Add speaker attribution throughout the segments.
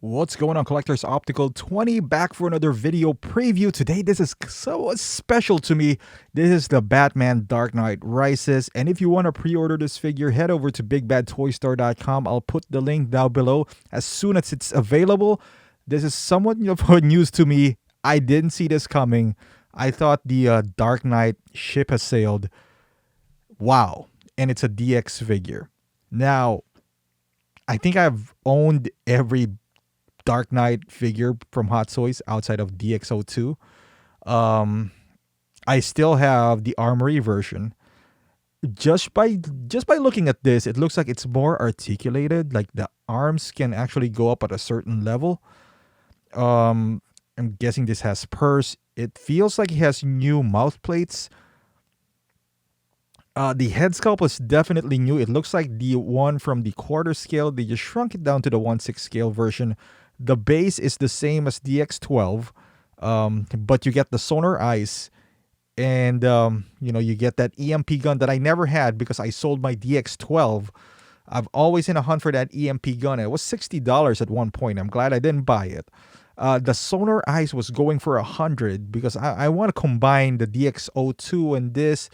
Speaker 1: What's going on, collectors? Optical 20 back for another video preview. Today this is so special to me. This is the Batman Dark Knight Rises, and if you want to pre-order this figure, head over to bigbadtoystore.com. I'll put the link down below as soon as it's available. This is somewhat of news to me. I didn't see this coming. I thought the Dark Knight ship has sailed. Wow. And it's a DX figure. Now, I think I've owned every Dark Knight figure from Hot Toys outside of DX02. I still have the Armory version. Just by looking at this, it looks like it's more articulated. Like the arms can actually go up at a certain level. I'm guessing this has purse. It feels like it has new mouth plates. The head sculpt is definitely new. It looks like the one from the quarter scale. They just shrunk it down to the 1/6 scale version. The base is the same as DX12, but you get the sonar eyes, and you get that EMP gun that I never had because I sold my DX12. I've always in a hunt for that EMP gun. It was $60 at one point. I'm glad I didn't buy it. The sonar eyes was going for $100 because I want to combine the DX02 and this.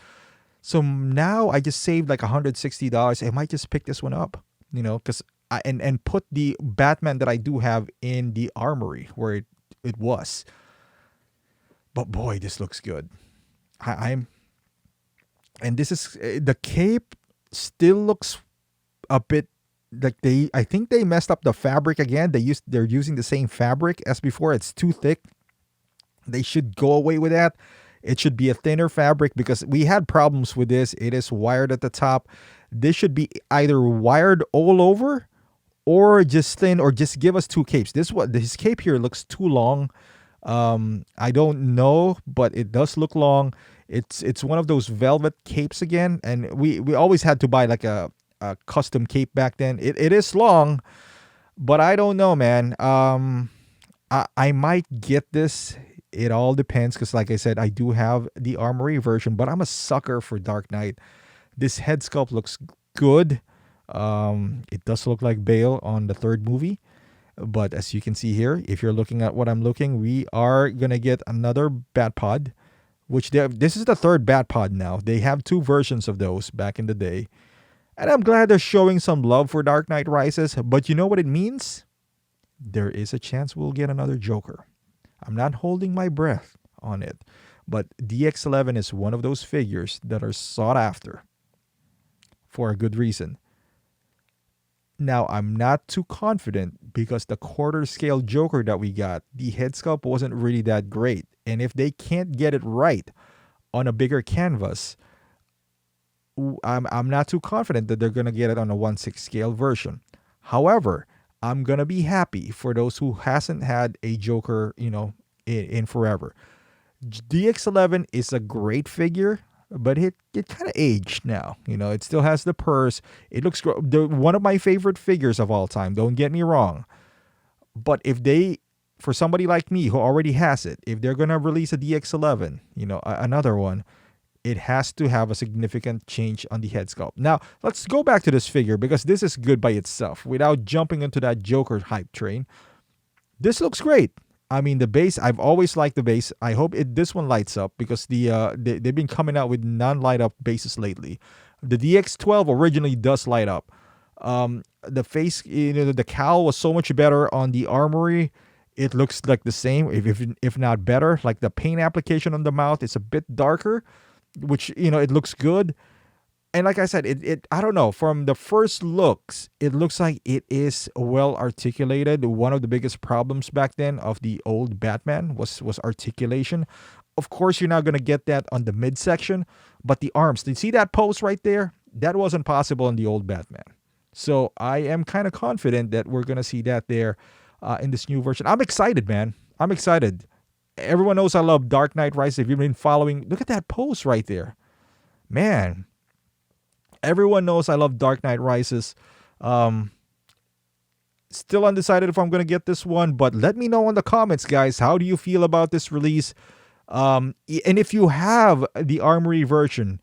Speaker 1: So now I just saved like $160. I might just pick this one up, because and put the Batman that I do have in the Armory where it was. But boy, this looks good. And this is the cape still looks a bit like I think they messed up the fabric again. They're using the same fabric as before. It's too thick. They should go away with that. It should be a thinner fabric because we had problems with this. It is wired at the top. This should be either wired all over or just thin, or just give us two capes. This cape here looks too long. I don't know, but it does look long. It's one of those velvet capes again, and we always had to buy like a custom cape back then. It is long, but I don't know, man. I might get this. It all depends because, like I said, I do have the Armory version, but I'm a sucker for Dark Knight. This head sculpt looks good. It does look like Bale on the third movie. But as you can see here, if you're looking at what I'm looking, we are going to get another Batpod, which this is the third Batpod now. They have two versions of those back in the day. And I'm glad they're showing some love for Dark Knight Rises. But you know what it means? There is a chance we'll get another Joker. I'm not holding my breath on it, but DX11 is one of those figures that are sought after for a good reason. Now, I'm not too confident because the quarter scale Joker that we got, the head sculpt wasn't really that great. And if they can't get it right on a bigger canvas, I'm not too confident that they're going to get it on a 1/6 scale version. However, I'm going to be happy for those who hasn't had a Joker, in forever. DX11 is a great figure, but it kind of aged now. It still has the purse. It looks one of my favorite figures of all time. Don't get me wrong. But for somebody like me who already has it, if they're going to release a DX11, another one, it has to have a significant change on the head sculpt. Now, let's go back to this figure because this is good by itself without jumping into that Joker hype train. This looks great. I mean, the base, I've always liked the base. I hope this one lights up because they've been coming out with non-light up bases lately. The DX12 originally does light up. The face, the cowl was so much better on the Armory. It looks like the same, if not better. Like the paint application on the mouth is a bit darker, which it looks good. And like I said, I don't know, from the first looks, it looks like it is well articulated. One of the biggest problems back then of the old Batman was articulation. Of course, you're not going to get that on the midsection, but the arms, did you see that pose right there? That wasn't possible in the old Batman. So I am kind of confident that we're going to see that there in this new version. I'm excited, man. I'm excited. Everyone knows I love Dark Knight Rises. If you've been following, look at that pose right there. Man, everyone knows I love Dark Knight Rises. Still undecided if I'm going to get this one, but let me know in the comments, guys. How do you feel about this release? And if you have the Armory version,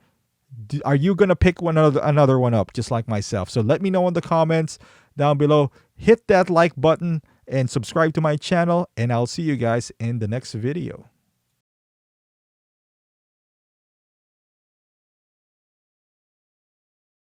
Speaker 1: are you going to pick another one up just like myself? So let me know in the comments down below. Hit that like button and subscribe to my channel, and I'll see you guys in the next video.